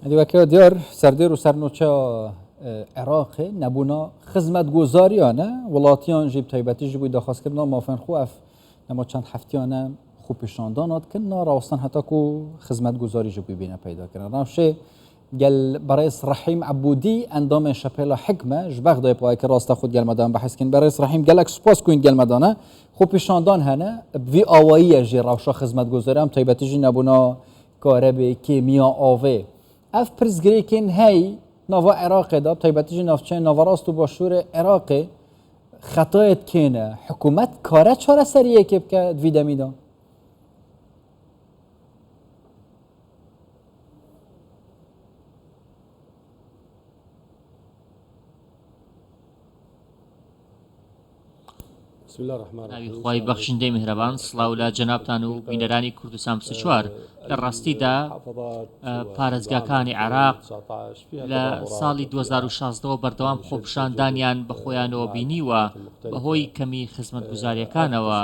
هذه وكيو ديار سردير وسرنوچا عراق نبونا خدمت گزاریانه ولاتیان جیب تایبتی جیبوی داخواست کردن مافن خواف نما چند هفتیانه خوب پیشاندانات کردن راستن حتی کو خدمت گزاری جیبوی بینه پیدا کردن رامشه گل برئیس رحیم عبودی اندام شپیلا حکمه جبخ دای پای که راست خود گل مدان بحث کن برئیس رحیم گلک سپاس کوین گل مدانه خوب پیشاندان هنه وی آوایی جی روشا خدمت گزاری هم تایبتی جی نبونا کارب کیمیا آوه اف پرزگریکن هی نوا عراق دا تایبتی جی نافچه نواراست و باشور عراق خطایت کنه حکومت کاره چاره سریعه که بکه دویده میدان بسم الله الرحمن الرحیم خوای بەخشندەی میهرەبان سڵاو لە جەنابتان و بینەرانی کوردستان پسەچوار لە ڕاستیدا پارێزگاکانی عێراق لە ساڵی 2016 بەردەوام خۆپیشاندانیان بە خۆیانەوە بینیوە بەهۆی کەمی خزمەتگوزاریەکانەوە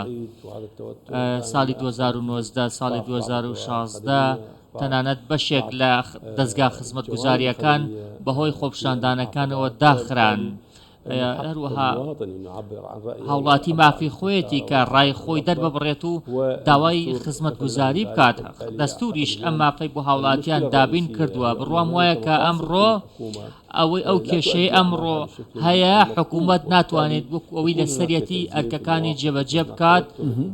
ساڵی 2019 ساڵی 2016 تەنانەت بەشێک لە دەستگا خزمەتگوزاریەکان بەهۆی خۆپیشاندانەکانەوە داخران هەروەها هاوڵاتی مافی خۆیەتی کە ڕای خۆی دەرببڕێت و داوای خزمەتگوزاری بکات دەستوریش ئەم مافەی بۆ هاوڵاتیان دابین کردووە بڕوام وایە کە ئەمڕۆ ئەوەی ئەو کێشەی ئەمڕۆ هەیە حکوومەت ناتوانێت وەکو ئەوەی لە سەرەتی ئەرکەکانی جێبەجێ بکات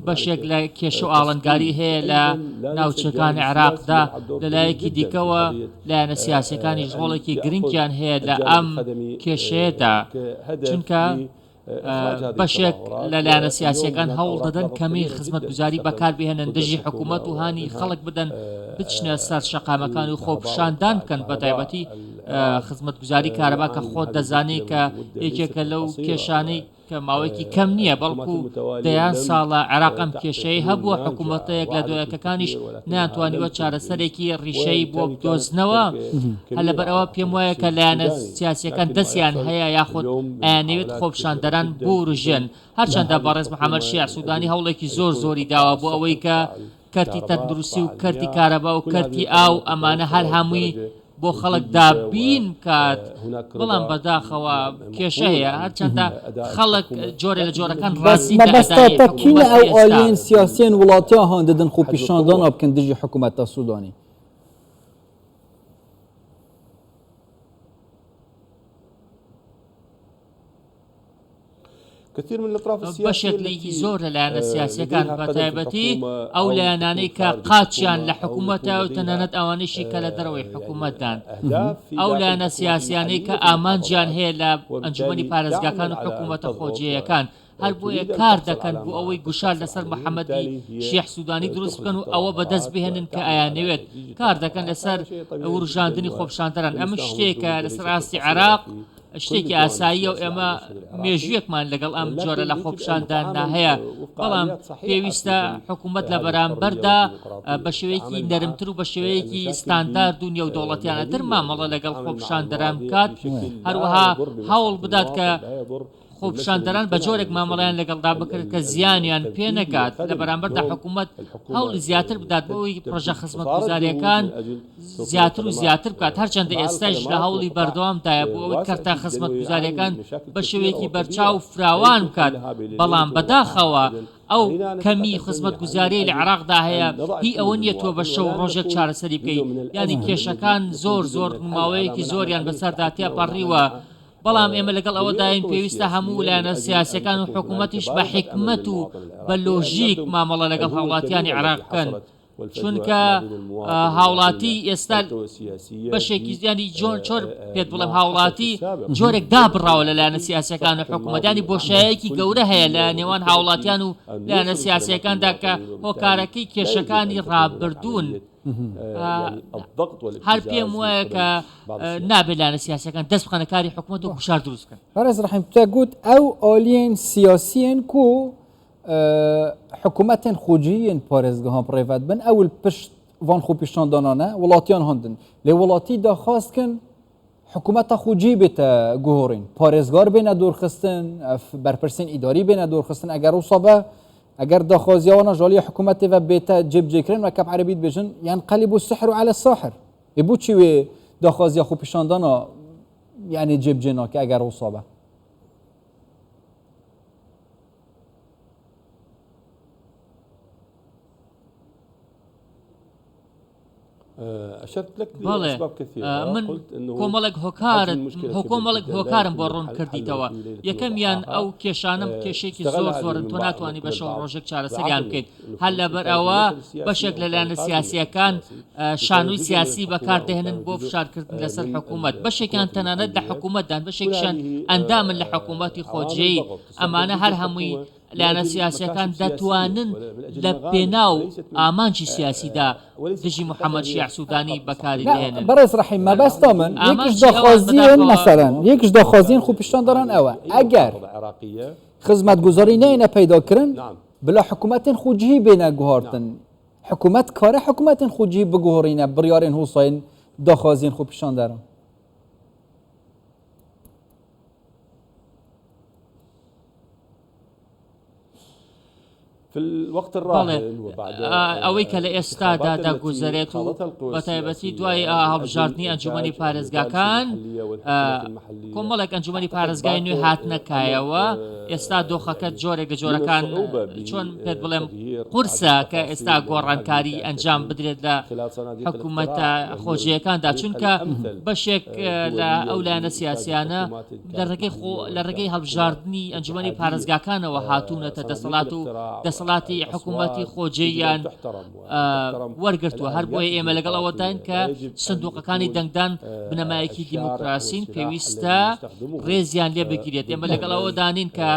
بەشێک لە کێشە و ئاڵنگاری هەیە لە ناوچەکانی عێراقدا لەلایەکی دیکەوە لایەنە سیاسیەکانیش ڕۆڵێکی گرنگیان هەیە لە ئەم کێشەیەدا چونکە بەشێک لەلایەنە سیاسیەکان هەوڵ دەدەن کەمی خزمەتگوزاری بەکاربهێنن دژی حکوومەت و هانی خەڵک بدەن بچنە سەر شەقامەکان و خۆپیشاندان بکەن بە تایبەتی خزمەتگوزاری کارەبا کە خۆت دەزانی کە یەکێکە لەو کێشانەی کە ماوەیەکی کەم نییە بەڵکو دەیان ساڵە عێراق ئەم کێشەی هەبووە حکوومەتەیەک لە دوایەکەکانیش نەیانتوانیوە چارەسەرێکی ڕیشەی بۆ بدۆزنەوە هە لەبەرەوە پێم وایە کە لایەنە سیاسیەکان دەستیان هەیە یاخود ئەیانەوێت خۆپیشاندەران بورژێن هەرچەندە بەڕێز محەممەد شیع سوودانی هەوڵێکی زۆری داوە بۆ ئەوەی کە کەرتی تەندروستی و کەرتی کارەبا و کەرتی ئاو ئەمانە هەر هەمووی بۆ خەڵک دابین کات بەڵام بەداخەوە کێشە هەیە هەرچەندە خەڵک جۆرە لە جۆرەکان ڕاستی مەبەستاکینە ئەو ئالین سیاسیین وڵاتیان هەن دەدەن خۆپیشاندان بکەن دژی حکوومەتە سوودانی بەشێکێکی زۆر لەلایەنە سیاسیەکان بە تایبەتی ئەو لایەنانەی کە قاچیان لە حکوومەتە و تەنانەت ئەوانەشی کە لە دەرەوەی حکوومەتدان ئەو لایەنە سیاسیانەی کە ئامانجیان هەیە لە ئەنجومەنی پارێزگاکان و حکوومەتە خۆجیەکان هەر بۆیە کار دەکەن بۆ ئەوەی گوشار لەسەر محەممەدی شیح سوودانی دروست بکەن و ئەوە بەدەست بهێنن کە ئایانەوێت کار دەکەن لەسەر وروژاندنی خۆپیشاندەران ئەمە شتێکە لەسەر ئاستی عێراق شتێکی ئاساییە و ئێمە مێژوویەکمان لەگەڵ ئەم جۆرە لە خۆپیشانداندا هەیە بەڵام پێویستە حکوومەت لە بەرامبەردا بە شێوەیەکی نەرمتر و بە شێوەیەکی ستاندارد و نێودەوڵەتیانە در مامەڵە لەگەڵ خۆپیشاندەران بکات هەروەها هەوڵ بدات کە خۆپیشاندەران بە جۆرێک مامەڵیان لەگەڵدا بکرد کە زیانیان پێ نەکات لە بەرامبەردا حکوومەت هەوڵی زیاتر بدات بۆەوەی پرۆژە خزمەتگوزاریەکان زیاتر و زیاتر بکات هەرچەندە ئێستاش لە هەوڵی بەردەوامدایە بۆ ئەوەی کەرتە خزمەتگوزاریەکان بە شێوەیەکی بەرچاو فراوان بکات بەڵام بەداخەوە ئەو کەمی خزمەتگوزاری لە عێراقدا هەیە هی ئەوە نییە تۆ بە شەو ڕۆژێک چارەسەری بکەیت ینی کێشەکان زۆر ماوەیەکی زۆریان بەسەردا تێپەڕیوە بەڵام ئێمە لەگەڵ ئەوەداین پێویستە هەموو لایەنە سیاسیەکان و حکوومەتیش بە حکمت و بە لۆژیک مامەڵە لەگەڵ هاوڵاتیانی عێراق بکەن چونکە هاوڵاتی ئێستا بەشێکی زیانی چۆر پێت بڵێم هاوڵاتی جۆرێک دابڕاوە لە لایەنە سیاسیەکان و حکوومەتیانی بۆشایەکی گەورە هەیە لە نێوان هاوڵاتیان و لایەنە سیاسیەکاندا کە هۆکارەکەی کێشەکانی ڕابردوون هەر پێم وایە کە نابێت لایەنە سیاسیەکان دەست بخەنە کاری حکوومەت و گوشار دروست بکەن بەڕێز ڕەحیم تە گوت ئەو ئالین سیاسیین کو حکوومەتên خۆجیین پارێزگەهان پڕێڤەت بن ئەول پشت van خۆپیشاندانانە وڵاتیان هەندن لێ وڵاتی داخواستکن حکوومەتە خۆجی بێتە گۆڕین پارێزگار بێنە دۆرخستن بەرپرسین ئیداری بێنە دۆرخستن ئەگەر وسەبە ئەگەر داخوازیاوانە ژاڵی حکوومەتێڤە بێتە جێبجێکردن وەکە عەرەبیت بێژن یان قەلیب السحر على الساحر بۆچی وێ داخوازی خوب پیشاندانا یعنی جیب جنا که اگر وصابه بەڵێ من کۆمەڵێک هۆکارم بۆ ڕوون کردیتەوە یەکەمیان ئەو کێشانم کێشێکی زۆرن تۆ ناتوانانی بە شەو ڕۆژێک چارەسەریان بکەیت هەر لەبەر ئەوە بەشێک لەلایەنە سیاسیەکان شانووی سیاسی بەکاردەهێنن بۆ فشارکردن لەسەر حکوومەت بەشێکیان تەنانەت لە حکوومەتدان بەشێکشان ئەندامن لە حکوومەتی خۆجێی ئەمانە هەر هەمووی لایەنە سیاسیەکان دەتوانن لە پێناو ئامانجی سیاسیدا دژی محەممەد شیع سوودانی بەکاری دێنن بەڕێز ڕەحیم مەبەستا من یەکیش داخوازیان مەسەرەن یەکیش داخوازیان خوب پیشانداران ئەوە ئەگەر خزمەتگوزاری نەینە پەیداکردن بلا حکوومەتên خوجی بێنە گوهارتن حکوومەت کارە حکوومەتên خوجی بگوهڕینە بڕیارên هوساین داخوازیان خوب پیشانداران في الوقت الراهن وبعد ئەوەی کە لە ئێستادا دەگوزارێت و بەتایبەتی دوای هەڵبژاردننی ئەنجومەنی پارێزگاکان کۆمەڵێک ئەنجومەنی پارێزگای نوێ هاتنەکایەوە ئێستا دۆخەکە جۆرێک لە جۆرەکان چۆن پێت بڵێم قورسە کە ئێستا گۆڕانکاری ئەنجام بدرێت لە حکوومەتە خۆجیەکاندا چونکە بەشێک لە ئەو لایەنە سیاسیانە لە ڕێگەی هەڵبژاردننی ئەنجومەنی پارێزگاکانەوە هاتوونەتە دەسەڵات و دەسەڵاتی حکوومەتی خۆجێیان وەرگرتووە هەر بۆیە ئێمە لەگەڵ ئەوەداین کە سندوقەکانی دەنگدان بنەمایەکی دیموکراسین پێویستە ڕێزیان لێ بگیرێت ئێمە لەگەڵ ئەوەدانین کە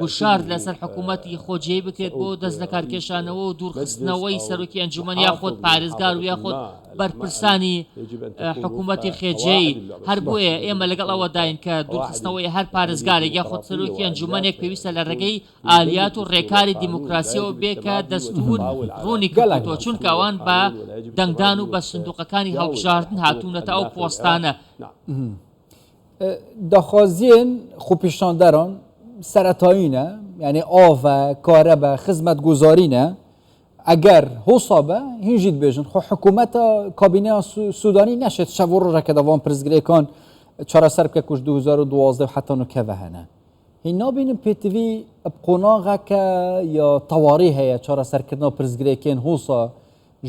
گوشار لەسەر حکوومەتی خۆجێی بکرێت بۆ دەست لە کارکێشانەوە و دوورخستنەوەی سەرۆکی ئەنجومەن یاخۆت پارێزگار و یاخۆت بەرپرسانی حکوومەتی خێجەی هەر بۆیە ئێمە لەگەڵ ئەوەداین کە دوورخستنەوەی هەر پارێزگارێک یاخۆت سەرۆکی ئەنجومەنێک پێویستە لە ڕێگەی ئالیات و ڕێکاری دیموکراسیەوە بێکە دەستور ڕوونی کردووە چونکە ئەوان بە دەنگدان و بە سندوقەکانی هەڵبژاردن هاتوونەتە ئەو پۆستانە داخوازیên خوپیشانداران سەرەتاییە یعنی ئاڤە کارەبە خزمەتگوزارینە ئەگەر هۆسابە هینژیت بێژن خۆ حکوومەتە کابینەیە سوودانی نەشێت شەڤ ڕۆژەکە دەوام پرزگرێکان چارەسەر بکە کوش 2012 حتا نوکەڤە هەنە هین نابینم پێتوی قۆناغەکە یا تەواڕی هەیە چارەسەرکردنا پرزگرێکên هۆسا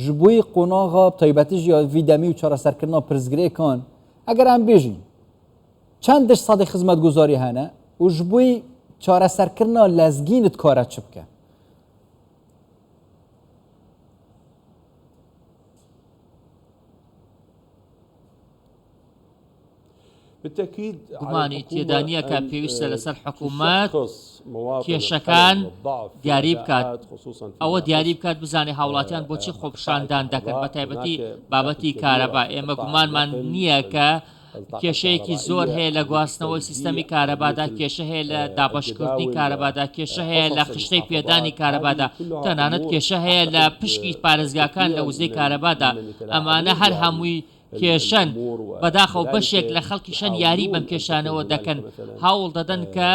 ji بوی قۆناغا تایبەتیژ یا ویدەمی و چارەسەرکردنا پرزگرێکان ئەگەر ئەم بێژین چەندش سەدی خزمەتگوزاری هەنە و ji بوی چارەسەرکردنا لەزگینت کارە چ بکە گومانی تێدانیە کە پێویستە لەسەر حکوومەت کێشەکان دیاری بکات ئەوە دیاری بکات بزانێ هاوڵاتیان بۆچی خۆپشاندان دەکەن بە تایبەتی بابەتی کارەبا ئێمە گومانمان نییە کە کێشەیەکی زۆر هەیە لە گواستنەوەی سیستەمی کارەبادا کێشە هەیە لە دابەشکردنی کارەبادا کێشە هەیە لە خشتەی پێدانی کارەبادا تەنانەت کێشە هەیە لە پشکی پارێزگاکان لە وزەی کارەبادا ئەمانە هەر هەمووی کێشەن بەداخەو بەشێک لە خەڵکیشەن یاری بەم کێشانەوە دەکەن هەوڵ دەدەن کە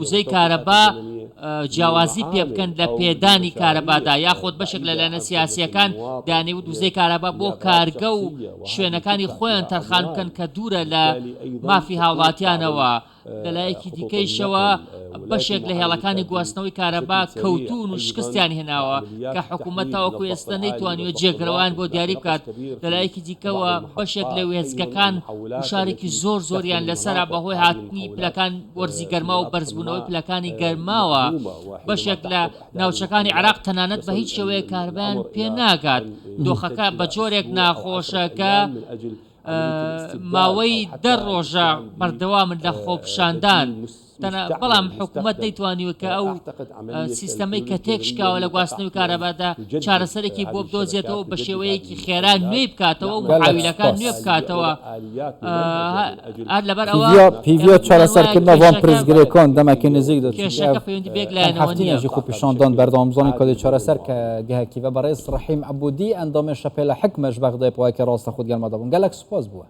وزەی کارەبا جیاوازی پێ بکەن لە پێدانی کارەبادا یاخۆت بەشێک لە لایەنە سیاسیەکان دانیوت وزەی کارەبا بۆ کارگە و شوێنەکانی خۆیان تەرخان بکەن کە دوورە لە مافی هاوڵاتیانەوە لەلایەکی دیکەیشەوە بەشێک لە هێڵەکانی گواستنەوەی کارەبا کەوتون و شکستیان هێناوە کە حکوومەت تاوەکو ئێستا نەیتوانیوە جێگرەوەیان بۆ دیاری بکات لەلایەکی دیکەوە بەشێک لە وێستگەکان وشارێکی زۆر زۆریان لەسەرا بەهۆی هاتنی پلەکان وەرزی گەرما و بەرزبوونەوەی پلەکانی گەرماوە بەشێک لە ناوچەکانی عێراق تەنانەت بە هیچ شێوەیە کاربیان پێ ناگات دۆخەکە بە جۆرێک ناخۆشەکە ماوەی 10 ڕۆژە بەردەوامن لە خۆپشاندان بەڵام حکوومەت نەیتوانیوە کە ئەو سیستەمەی کە تێکشکاوە لە گواستنەوەی کارەبادا چارەسەرێکی بۆ بدۆزێتەوە بە شێوەیەکی خێرا نوێی بکاتەوە و محاویلەکان نوێ بکاتەوە هەر لەبەر ئەوە پیڤە چارەسەرکردنا وان پرزگرێکان دەمەکی نزیک دەچێت کێشەکە پەیوەندی بێک لایەنەوە نییە خوپیشاندان بەردەوامزانی کۆدی چارەسەر کە گەهەکیڤە بەڕێز ڕەحیم عەبودی ئەندامێ شەپێلە حکمەش بەغدای پۆیەکە ڕاستە خودگەرما دەبوون گەلێک سوپاس بووە